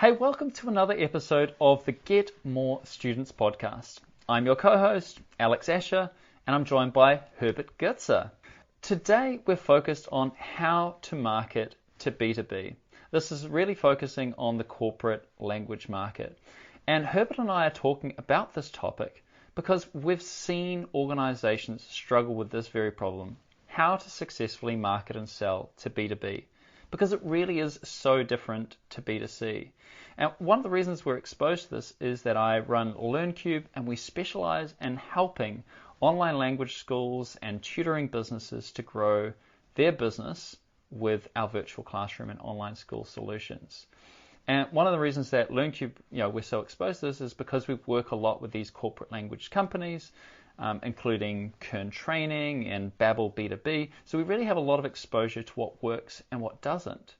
Hey, welcome to another episode of the Get More Students podcast. I'm your co-host, Alex Asher, and I'm joined by Herbert Gitzer. Today, we're focused on how to market to B2B. This is really focusing on the corporate language market. And Herbert and I are talking about this topic because we've seen organizations struggle with this very problem, how to successfully market and sell to B2B, because it really is so different to B2C. And one of the reasons we're exposed to this is that I run LearnCube, and we specialize in helping online language schools and tutoring businesses to grow their business with our virtual classroom and online school solutions. And one of the reasons that LearnCube, we're so exposed to this is because we work a lot with these corporate language companies, including Kern Training and Babbel B2B. So we really have a lot of exposure to what works and what doesn't.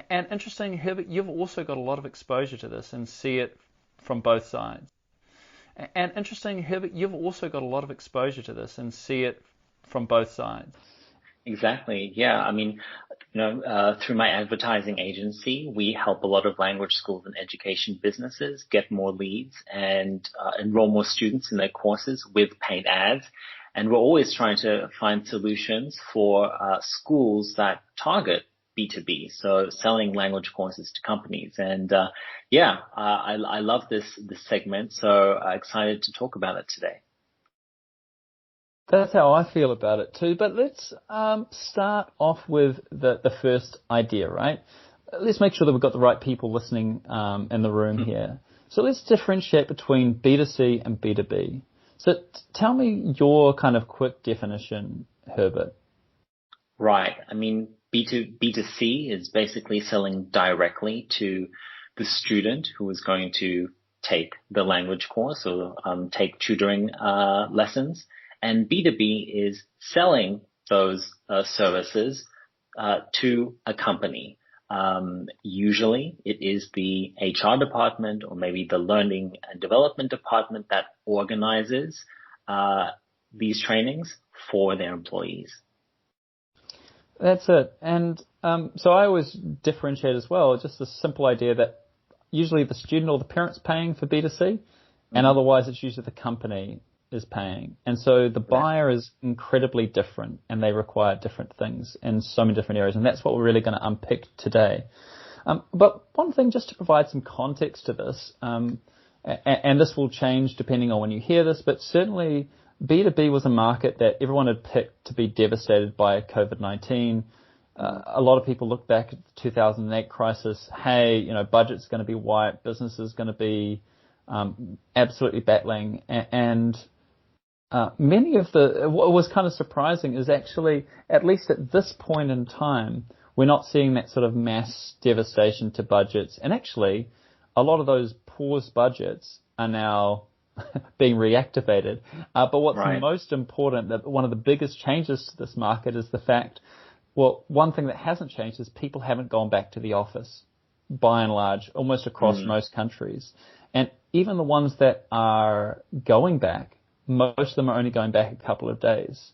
And interesting, Herbert, you've also got a lot of exposure to this and see it from both sides. And interesting, Herbert, you've also got a lot of exposure to this and see it from both sides. Exactly. Yeah. I mean, through my advertising agency, we help a lot of language schools and education businesses get more leads and enroll more students in their courses with paid ads. And we're always trying to find solutions for schools that target B2B, so selling language courses to companies. And I love this segment, so excited to talk about it today. That's how I feel about it too. But let's start off with the first idea, right? Let's make sure that we've got the right people listening in the room here. So let's differentiate between B2C and B2B. So tell me your kind of quick definition, Herbert. Right. I mean, B2C is basically selling directly to the student who is going to take the language course or take tutoring lessons. And B2B is selling those services to a company. Usually it is the HR department or maybe the learning and development department that organizes these trainings for their employees. That's it. And so I always differentiate as well, just the simple idea that usually the student or the parent's paying for B2C, and otherwise it's usually the company is paying. And so the buyer is incredibly different, and they require different things in so many different areas, and that's what we're really going to unpick today. But one thing, just to provide some context to this, and this will change depending on when you hear this, but certainly B2B was a market that everyone had picked to be devastated by COVID-19. A lot of people look back at the 2008 crisis. Hey, budget's going to be wiped, business is going to be absolutely battling. And many of what was kind of surprising is actually, at least at this point in time, we're not seeing that sort of mass devastation to budgets. And actually, a lot of those paused budgets are now being reactivated. But what's most important, that one of the biggest changes to this market is the fact, one thing that hasn't changed is people haven't gone back to the office, by and large, almost across most countries. And even the ones that are going back, most of them are only going back a couple of days.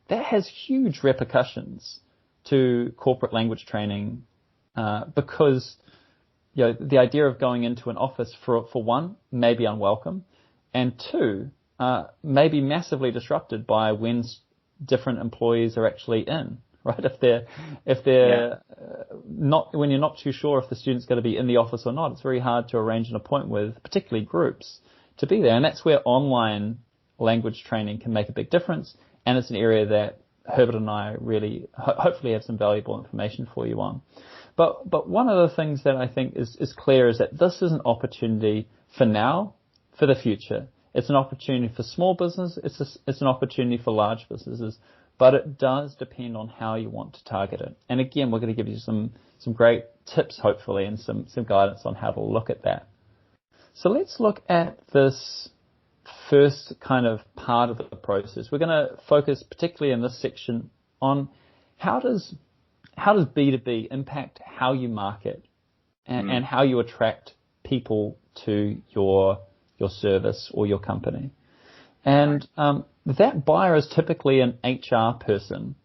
That has huge repercussions to corporate language training because the idea of going into an office for one may be unwelcome, and two, may be massively disrupted by when different employees are actually in, right? If they're not, when you're not too sure if the student's going to be in the office or not, it's very hard to arrange an appointment with, particularly groups, to be there. And that's where online language training can make a big difference. And it's an area that Herbert and I really hopefully have some valuable information for you on. But one of the things that I think is clear is that this is an opportunity for now, for the future. It's an opportunity for small business. It's an opportunity for large businesses, but it does depend on how you want to target it. And again, we're going to give you some great tips, hopefully, and some guidance on how to look at that. So let's look at this first kind of part of the process. We're going to focus particularly in this section on how does B2B impact how you market and how you attract people to your service or your company. And that buyer is typically an HR person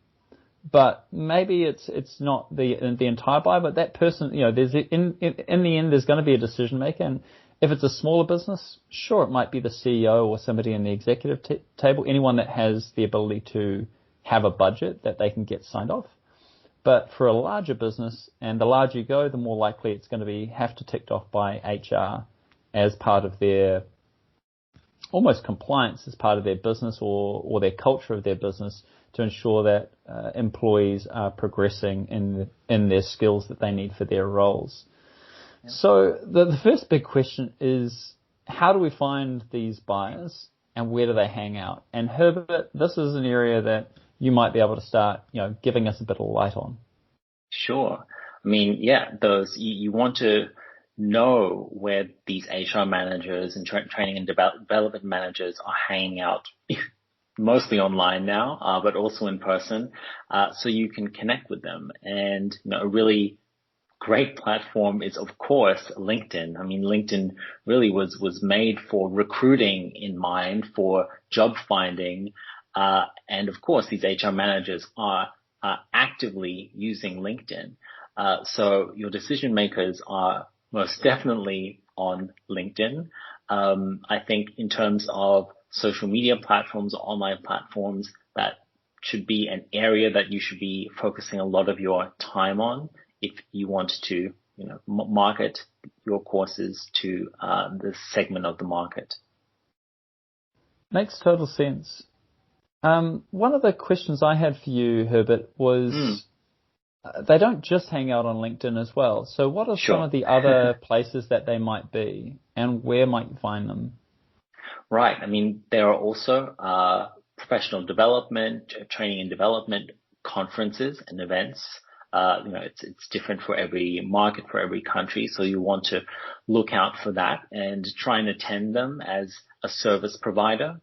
but maybe it's not the entire buyer, but that person, there's in the end there's going to be a decision maker, and if it's a smaller business, sure, it might be the CEO or somebody in the executive table, anyone that has the ability to have a budget that they can get signed off. But for a larger business, and the larger you go, the more likely it's going to have to ticked off by HR as part of their almost compliance as part of their business or their culture of their business to ensure that employees are progressing in their skills that they need for their roles. Yeah. So the first big question is, how do we find these buyers and where do they hang out? And Herbert, this is an area that you might be able to start, giving us a bit of light on. Sure. I mean, yeah, you want to know where these HR managers and training and development managers are hanging out, mostly online now, but also in person, so you can connect with them. And a really great platform is, of course, LinkedIn. I mean, LinkedIn really was made for recruiting in mind, for job finding, and of course, these HR managers are actively using LinkedIn. So your decision makers are most definitely on LinkedIn. I think in terms of social media platforms or online platforms, that should be an area that you should be focusing a lot of your time on if you want to, market your courses to this segment of the market. Makes total sense. One of the questions I had for you, Herbert, was they don't just hang out on LinkedIn as well. So what are some of the other places that they might be, and where might you find them? Right. I mean, there are also professional development, training and development conferences and events. It's different for every market, for every country. So you want to look out for that and try and attend them as a service provider.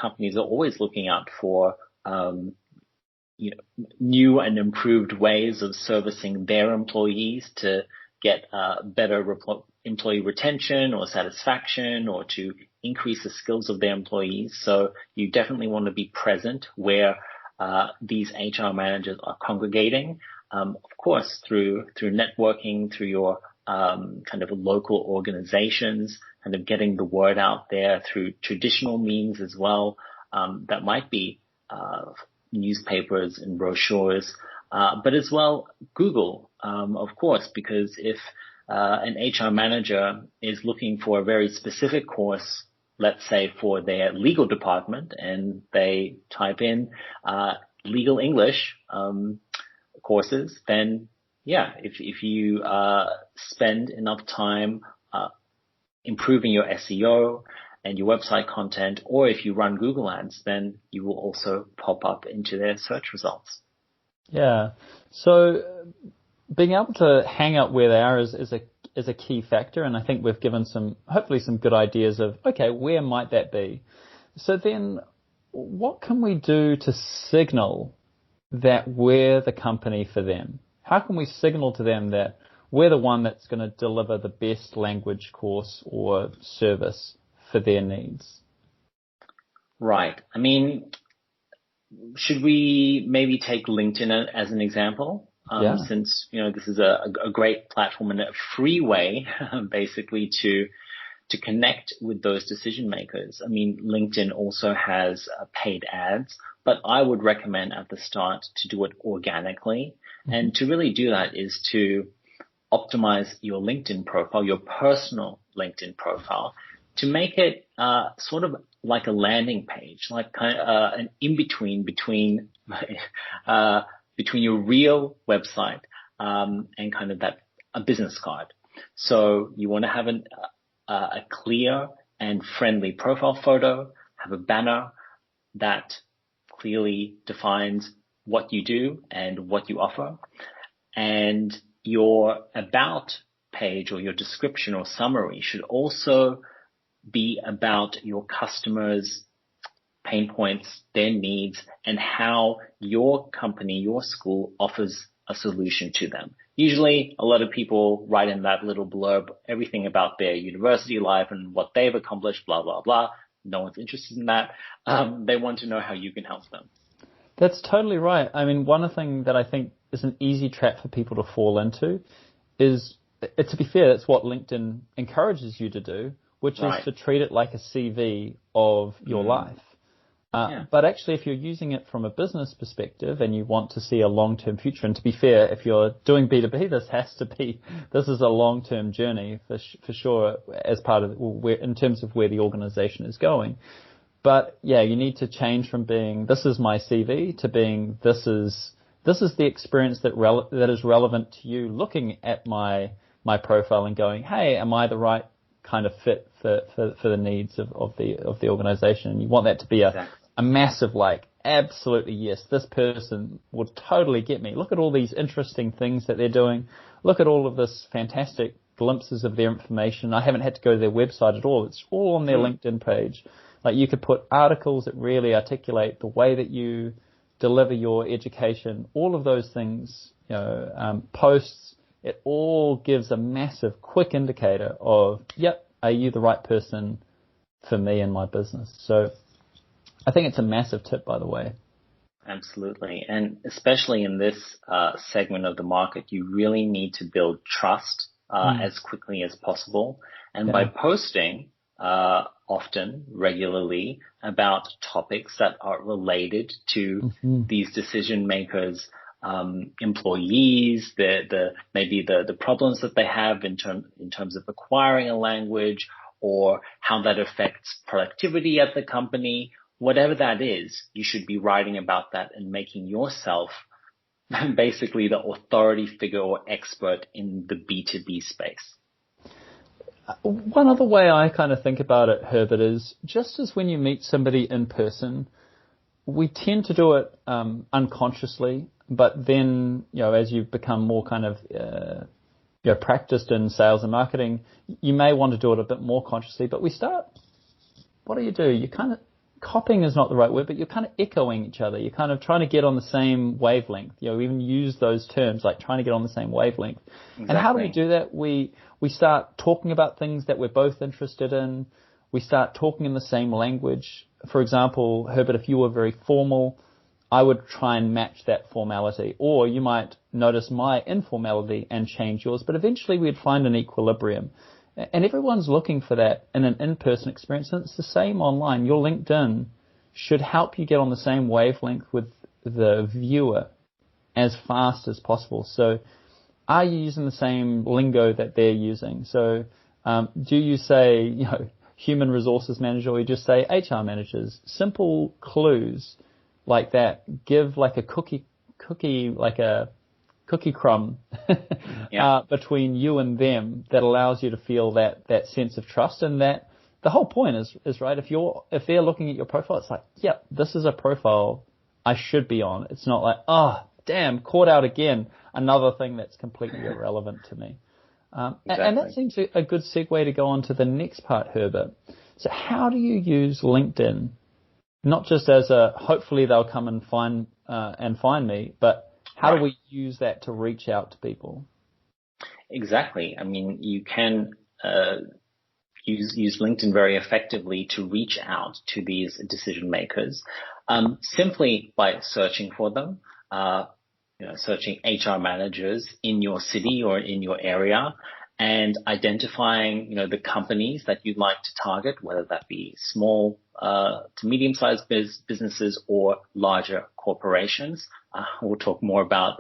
Companies are always looking out for new and improved ways of servicing their employees to get better employee retention or satisfaction, or to increase the skills of their employees. So you definitely want to be present where these HR managers are congregating. Of course, through networking, through your kind of local organizations, kind of getting the word out there through traditional means as well. That might be newspapers and brochures, but as well Google, of course, because if an HR manager is looking for a very specific course, let's say for their legal department, and they type in legal English courses, then yeah, if you spend enough time improving your SEO and your website content, or if you run Google Ads, then you will also pop up into their search results. Yeah. So being able to hang out where they are is a key factor, and I think we've given hopefully some good ideas of, okay, where might that be? So then what can we do to signal that we're the company for them? How can we signal to them that we're the one that's going to deliver the best language course or service for their needs? Right. I mean, should we maybe take LinkedIn as an example? Since, this is a great platform and a free way, basically, to connect with those decision makers. I mean, LinkedIn also has paid ads, but I would recommend at the start to do it organically. Mm-hmm. And to really do that is to optimize your LinkedIn profile, your personal LinkedIn profile, to make it sort of like a landing page, like kind of an in-between between your real website and kind of a business card. So you want to have a clear and friendly profile photo, have a banner that clearly defines what you do and what you offer, and your about page or your description or summary should also be about your customers' pain points, their needs, and how your company, your school offers a solution to them. Usually, a lot of people write in that little blurb everything about their university life and what they've accomplished, blah, blah, blah. No one's interested in that. They want to know how you can help them. That's totally right. I mean, one thing that I think is an easy trap for people to fall into is, to be fair, that's what LinkedIn encourages you to do, which is to treat it like a CV of your life. But actually, if you're using it from a business perspective and you want to see a long-term future, and to be fair, if you're doing B2B, this is a long-term journey for sure, as part of in terms of where the organization is going. But yeah, you need to change from being this is my CV to being this is the experience that is relevant to you, looking at my profile and going, hey, am I the right kind of fit for the needs of the organization? And you want that to be a massive, like, absolutely yes, this person would totally get me. Look at all these interesting things that they're doing. Look at all of this fantastic glimpses of their information. I haven't had to go to their website at all. It's all on their LinkedIn page. Like, you could put articles that really articulate the way that you deliver your education, all of those things, posts. It all gives a massive quick indicator of, yep, are you the right person for me and my business? So I think it's a massive tip, by the way. Absolutely. And especially in this segment of the market, you really need to build trust as quickly as possible. And by posting often, regularly, about topics that are related to these decision makers, employees, maybe the problems that they have in terms of acquiring a language, or how that affects productivity at the company. Whatever that is, you should be writing about that and making yourself basically the authority figure or expert in the B2B space. One other way I kind of think about it, Herbert, is just as when you meet somebody in person, we tend to do it unconsciously, but then, as you become more kind of practiced in sales and marketing, you may want to do it a bit more consciously. But what do? You kind of, copying is not the right word, but you're kind of echoing each other. You're kind of trying to get on the same wavelength. We even use those terms, like trying to get on the same wavelength. Exactly. And how do we do that? We start talking about things that we're both interested in. We start talking in the same language. For example, Herbert, if you were very formal, I would try and match that formality. Or you might notice my informality and change yours, but eventually we'd find an equilibrium. And everyone's looking for that in an in-person experience, and it's the same online. Your LinkedIn should help you get on the same wavelength with the viewer as fast as possible. So are you using the same lingo that they're using? So do you say, human resources manager, or you just say HR managers? Simple clues like that give like a cookie crumb between you and them that allows you to feel that sense of trust. And that the whole point is right. If they're looking at your profile, it's like, yep, this is a profile I should be on. It's not like, oh, damn, caught out again. Another thing that's completely irrelevant to me. Exactly. And that seems a good segue to go on to the next part, Herbert. So how do you use LinkedIn, not just as hopefully they'll come and find me, but how do we use that to reach out to people? Exactly. I mean, you can use LinkedIn very effectively to reach out to these decision makers simply by searching for them, searching HR managers in your city or in your area, and identifying the companies that you'd like to target, whether that be small to medium-sized businesses or larger corporations. We'll talk more about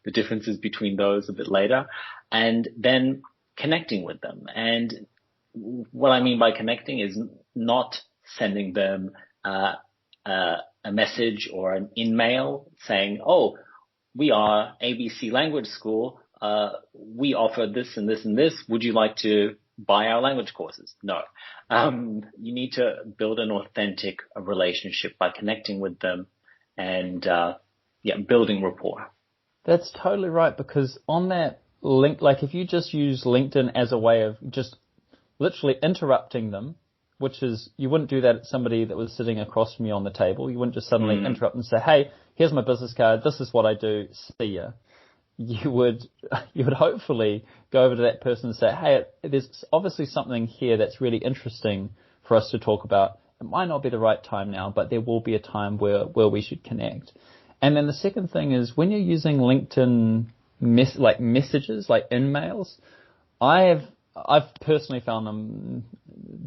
the differences between those a bit later, and then connecting with them. And what I mean by connecting is not sending them a message or an email saying, oh, we are ABC Language School. We offer this and this and this. Would you like to buy our language courses? No. You need to build an authentic relationship by connecting with them and building rapport. That's totally right, because on that link, like if you just use LinkedIn as a way of just literally interrupting them, which is, you wouldn't do that at somebody that was sitting across from you on the table. You wouldn't just suddenly interrupt and say, hey, here's my business card. This is what I do. See ya. You would hopefully go over to that person and say, hey, there's obviously something here that's really interesting for us to talk about. it might not be the right time now, but there will be a time where we should connect. And then the second thing is when you're using LinkedIn messages, like in-mails, I've personally found them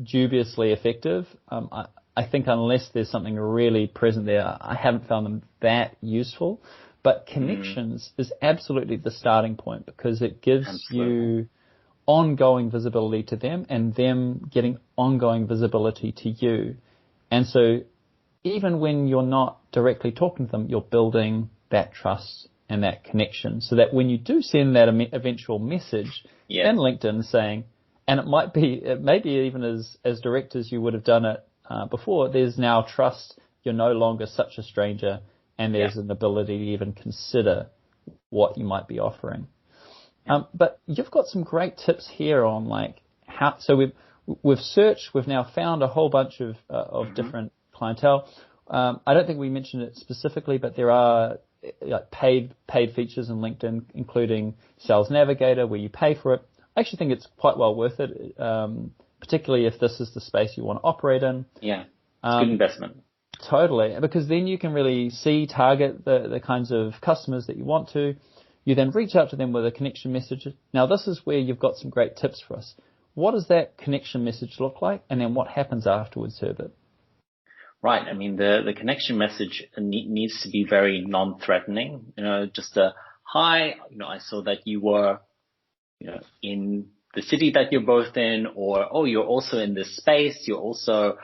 dubiously effective. I think unless there's something really present there, I haven't found them that useful. But connections is absolutely the starting point because it gives you ongoing visibility to them and them getting ongoing visibility to you. And so even when you're not directly talking to them, you're building that trust and that connection so that when you do send that eventual message in LinkedIn saying, and it may be even as direct as you would have done it before, there's now trust. You're no longer such a stranger and there's an ability to even consider what you might be offering. But you've got some great tips here on like how, so we've searched, we've now found a whole bunch of different clientele. I don't think we mentioned it specifically, but there are like paid features in LinkedIn, including Sales Navigator, where you pay for it. I actually think it's quite well worth it, particularly if this is the space you want to operate in. Yeah, it's good investment. Totally, because then you can really target the kinds of customers that you want to. You then reach out to them with a connection message. Now, this is where you've got some great tips for us. What does that connection message look like? And then what happens afterwards, Herbert? Right. I mean, the connection message needs to be very non-threatening. Just a, hi, I saw that you were, in the city that you're both in, or, oh, you're also in this space. You're also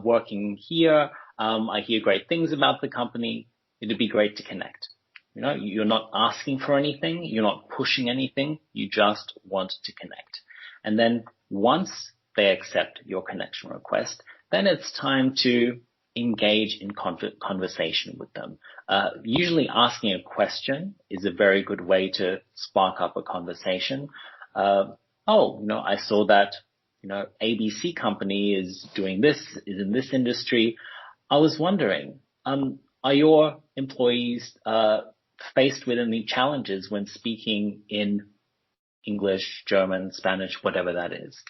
working here. I hear great things about the company. It'd be great to connect. You're not asking for anything. You're not pushing anything. You just want to connect. And then once they accept your connection request, then it's time to engage in conversation with them. Usually asking a question is a very good way to spark up a conversation. I saw that, ABC company is doing this, is in this industry. I was wondering, are your employees faced with any challenges when speaking in English, German, Spanish, whatever that is?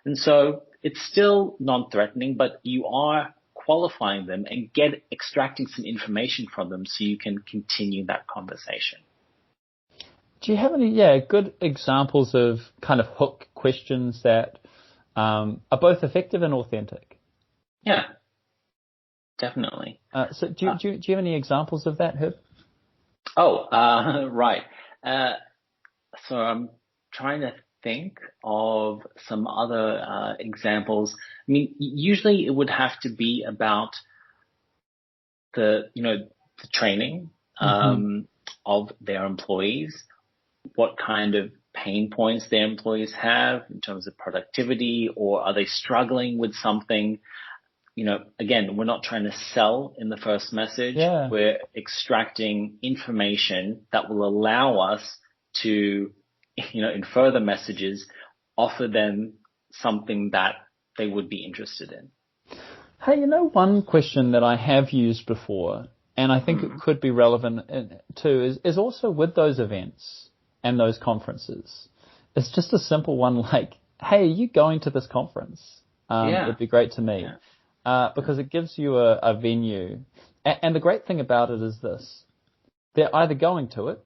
And so it's still non-threatening, but you are qualifying them and extracting some information from them so you can continue that conversation. Do you have any good examples of kind of hook questions that are both effective and authentic? Yeah, definitely. So do you have any examples of that, Herb? Right. So I'm trying to think of some other examples. I mean, usually it would have to be about the training of their employees, what kind of pain points their employees have in terms of productivity, or are they struggling with something? Again, we're not trying to sell in the first message. Yeah. We're extracting information that will allow us to, in further messages, offer them something that they would be interested in. Hey, one question that I have used before, and I think it could be relevant too, is also with those events and those conferences. It's just a simple one like, hey, are you going to this conference? It'd be great to meet. Yeah. Because it gives you a venue. And the great thing about it is this. They're either going to it,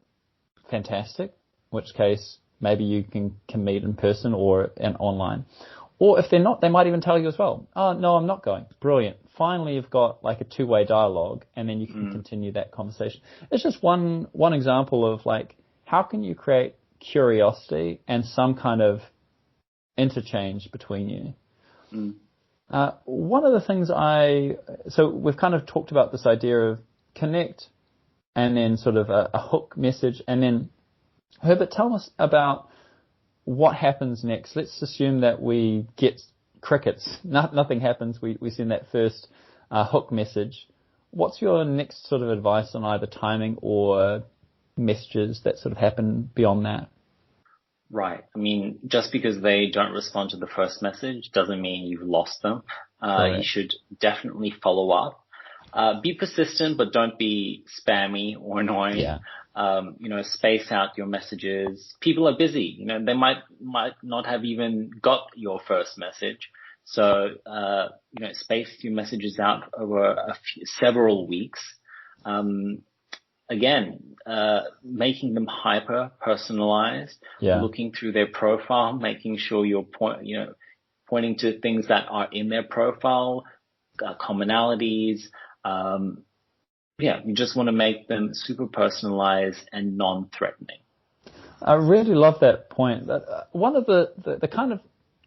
fantastic, in which case maybe you can meet in person or online. Or if they're not, they might even tell you as well, oh, no, I'm not going. Brilliant. Finally, you've got like a two-way dialogue, and then you can continue that conversation. It's just one example of like, how can you create curiosity and some kind of interchange between you? One of the things so we've kind of talked about this idea of connect and then sort of a hook message. And then, Herbert, tell us about what happens next. Let's assume that we get crickets. Nothing happens. We send that first hook message. What's your next sort of advice on either timing or messages that sort of happen beyond that? Right. I mean, just because they don't respond to the first message doesn't mean you've lost them. You should definitely follow up. Be persistent, but don't be spammy or annoying. Yeah. Space out your messages. People are busy. They might not have even got your first message. So, space your messages out over several weeks. Again, making them hyper personalized, looking through their profile, making sure you're pointing to things that are in their profile, commonalities. You just want to make them super personalized and non-threatening. I really love that point. One of the kind of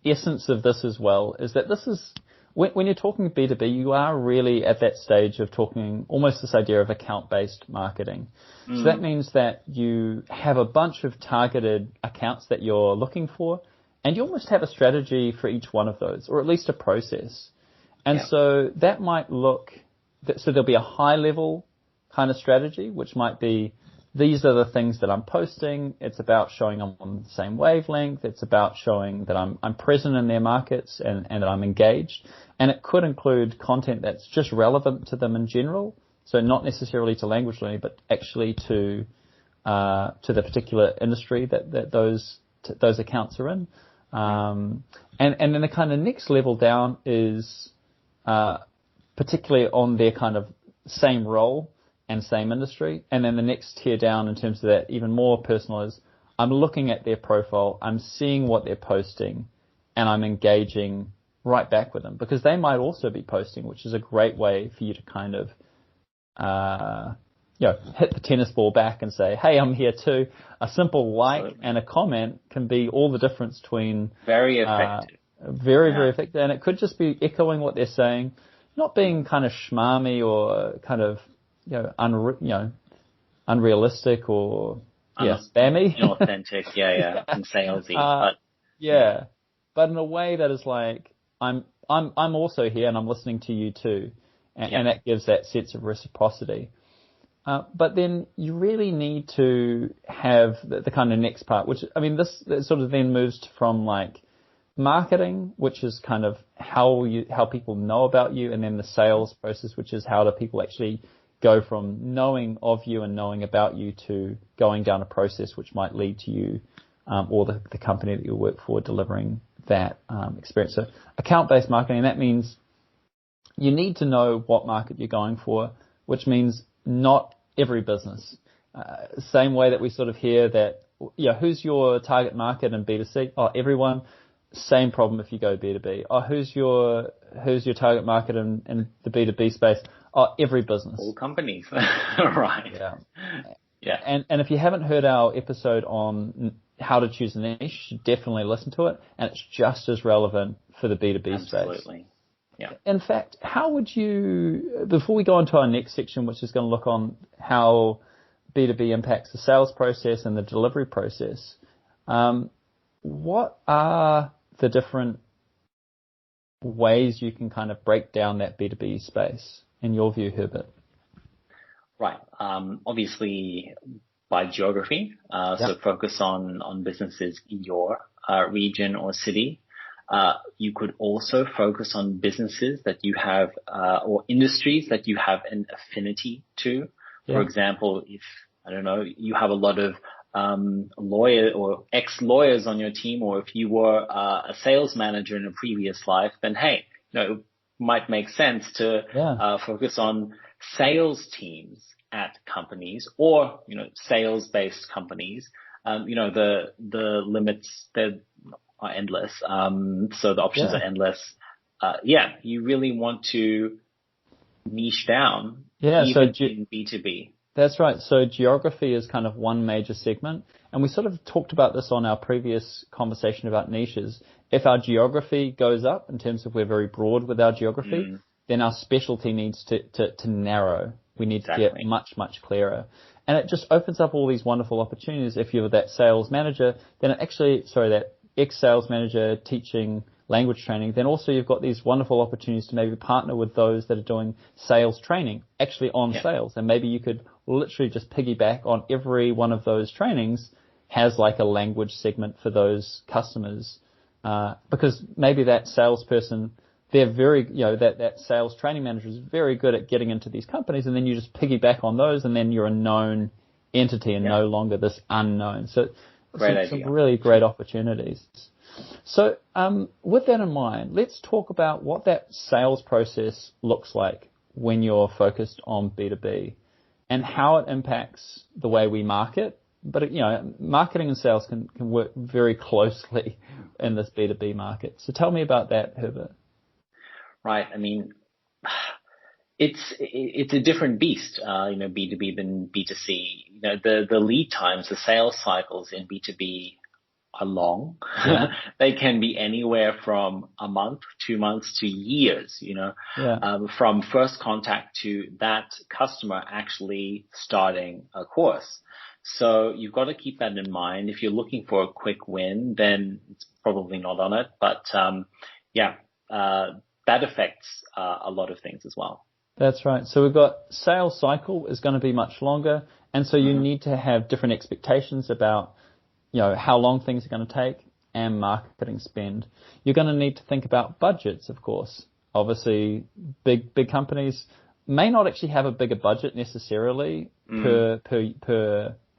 essence of this as well is that this is, when you're talking B2B, you are really at that stage of talking almost this idea of account-based marketing. So that means that you have a bunch of targeted accounts that you're looking for, and you almost have a strategy for each one of those, or at least a process. And so that might look, so there'll be a high-level kind of strategy, which might be, these are the things that I'm posting. It's about showing I'm on the same wavelength. It's about showing that I'm present in their markets and that I'm engaged. And it could include content that's just relevant to them in general. So not necessarily to language learning, but actually to the particular industry that those accounts are in. And then the kind of next level down is particularly on their kind of same role and same industry. And then the next tier down in terms of that even more personal is I'm looking at their profile, I'm seeing what they're posting, and I'm engaging right back with them, because they might also be posting, which is a great way for you to kind of hit the tennis ball back and say, hey, I'm here too. A simple like and a comment can be all the difference between very effective. Very effective. And it could just be echoing what they're saying, not being kind of schmarmy or kind of unrealistic or spammy, inauthentic, and salesy, but in a way that is like I'm also here and I'm listening to you too, and that gives that sense of reciprocity. But then you really need to have the kind of next part, which this sort of then moves from like marketing, which is kind of how people know about you, and then the sales process, which is how do people actually go from knowing of you and knowing about you to going down a process which might lead to you or the company that you work for delivering that experience. So account-based marketing, that means you need to know what market you're going for, which means not every business. Same way that we sort of hear that, who's your target market in B2C? Oh, everyone. Same problem if you go B2B. Oh, who's your target market in the B2B space? Oh, every business. All companies. Right. Yeah. And if you haven't heard our episode on how to choose a niche, you should definitely listen to it. And it's just as relevant for the B2B space. Absolutely. Yeah. In fact, how would you, before we go on to our next section, which is going to look on how B2B impacts the sales process and the delivery process, what are the different ways you can kind of break down that B2B space, in your view, Herbert? Right. Obviously, by geography, so focus on businesses in your region or city. You could also focus on businesses that you have or industries that you have an affinity to. Yeah. For example, if, you have a lot of lawyer or ex-lawyers on your team, or if you were a sales manager in a previous life, then hey, it might make sense to focus on sales teams at companies, or sales-based companies. The limits are endless, so the options are endless. You really want to niche down, even in B2B. That's right. So geography is kind of one major segment. And we sort of talked about this on our previous conversation about niches. If our geography goes up in terms of we're very broad with our geography, then our specialty needs to narrow. We need to get much, much clearer. And it just opens up all these wonderful opportunities. If you're that sales manager, then that ex-sales manager teaching language training, then also you've got these wonderful opportunities to maybe partner with those that are doing sales training, actually on sales. And maybe you could literally just piggyback on every one of those trainings has like a language segment for those customers. Because maybe that salesperson, they're very, that sales training manager is very good at getting into these companies, and then you just piggyback on those, and then you're a known entity and no longer this unknown. So some really great opportunities. So with that in mind, let's talk about what that sales process looks like when you're focused on B2B and how it impacts the way we market. But, marketing and sales can work very closely in this B2B market. So tell me about that, Herbert. Right. I mean, it's a different beast, B2B than B2C. The lead times, the sales cycles in B2B are long. Yeah. They can be anywhere from a month, 2 months to years, from first contact to that customer actually starting a course. So you've got to keep that in mind. If you're looking for a quick win, then it's probably not on it. But that affects a lot of things as well. That's right. So we've got sales cycle is going to be much longer. And so you need to have different expectations about, how long things are going to take and marketing spend. You're going to need to think about budgets, of course. Obviously, big companies may not actually have a bigger budget necessarily per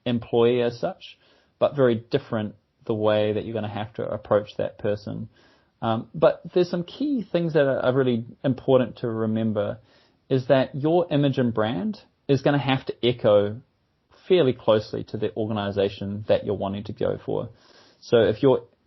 employee as such, but very different the way that you're going to have to approach that person. But there's some key things that are really important to remember is that your image and brand is going to have to echo fairly closely to the organization that you're wanting to go for. So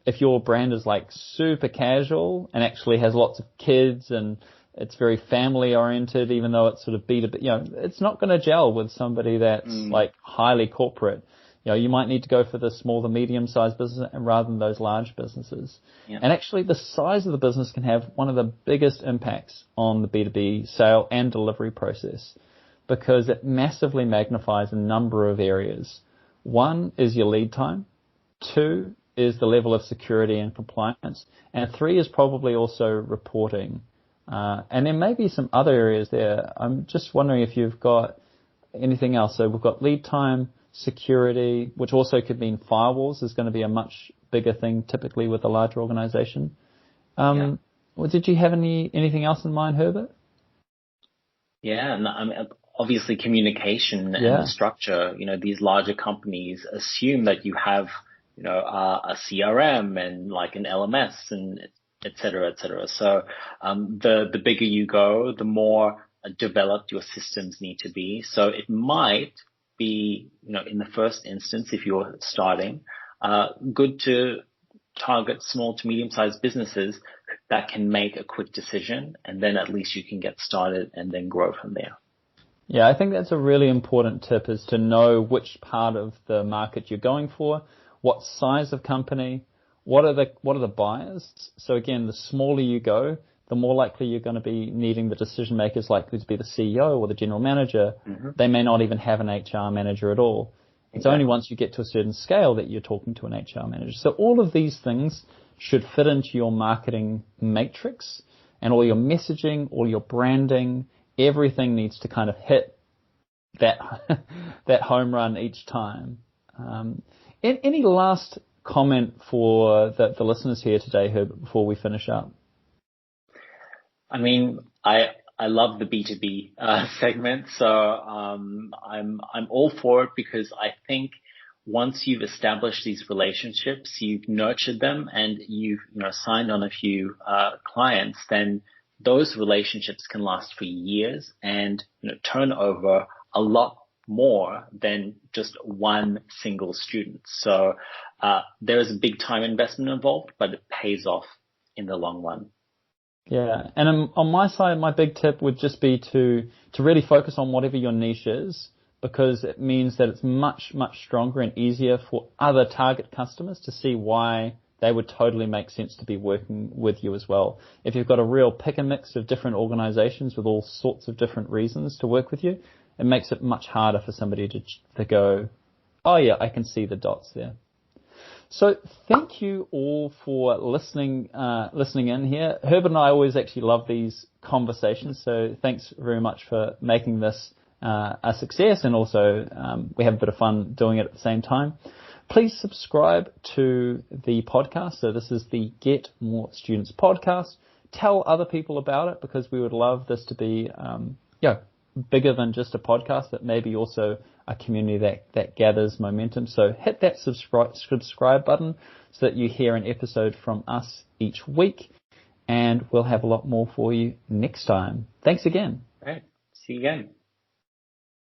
if your brand is like super casual and actually has lots of kids and it's very family oriented, even though it's sort of B2B, it's not going to gel with somebody that's like highly corporate. You might need to go for the small to medium sized business rather than those large businesses. Yeah. And actually the size of the business can have one of the biggest impacts on the B2B sale and delivery process because it massively magnifies a number of areas. One is your lead time. 2 is the level of security and compliance. And 3 is probably also reporting. And there may be some other areas there. I'm just wondering if you've got anything else. So we've got lead time, security, which also could mean firewalls is going to be a much bigger thing typically with a larger organization. Well, did you have anything else in mind, Herbert? Yeah, no, I mean, obviously communication and the structure, these larger companies assume that you have, a CRM and like an LMS and et cetera, et cetera. So, the bigger you go, the more developed your systems need to be. So it might be, in the first instance, if you're starting, good to target small to medium-sized businesses that can make a quick decision, and then at least you can get started and then grow from there. Yeah, I think that's a really important tip is to know which part of the market you're going for, what size of company, what are the buyers. So again, the smaller you go, the more likely you're going to be needing the decision makers likely to be the CEO or the general manager. They may not even have an HR manager at all. It's only once you get to a certain scale that you're talking to an HR manager. So all of these things should fit into your marketing matrix and all your messaging, all your branding, everything needs to kind of hit that that home run each time. Any last comment for the listeners here today, Herbert, before we finish up? I mean, I love the B2B segment, so I'm all for it because I think once you've established these relationships, you've nurtured them, and you've signed on a few clients, then those relationships can last for years and turn over a lot more than just one single student. So there is a big time investment involved, but it pays off in the long run. Yeah, and on my side, my big tip would just be to really focus on whatever your niche is, because it means that it's much, much stronger and easier for other target customers to see why they would totally make sense to be working with you as well. If you've got a real pick and mix of different organizations with all sorts of different reasons to work with you, it makes it much harder for somebody to go, oh yeah, I can see the dots there. So thank you all for listening in here. Herbert and I always actually love these conversations, so thanks very much for making this a success, and also we have a bit of fun doing it at the same time. Please subscribe to the podcast. So this is the Get More Students podcast. Tell other people about it, because we would love this to be bigger than just a podcast, that maybe also a community that gathers momentum. So hit that subscribe button so that you hear an episode from us each week, and we'll have a lot more for you next time. Thanks again. All right. See you again.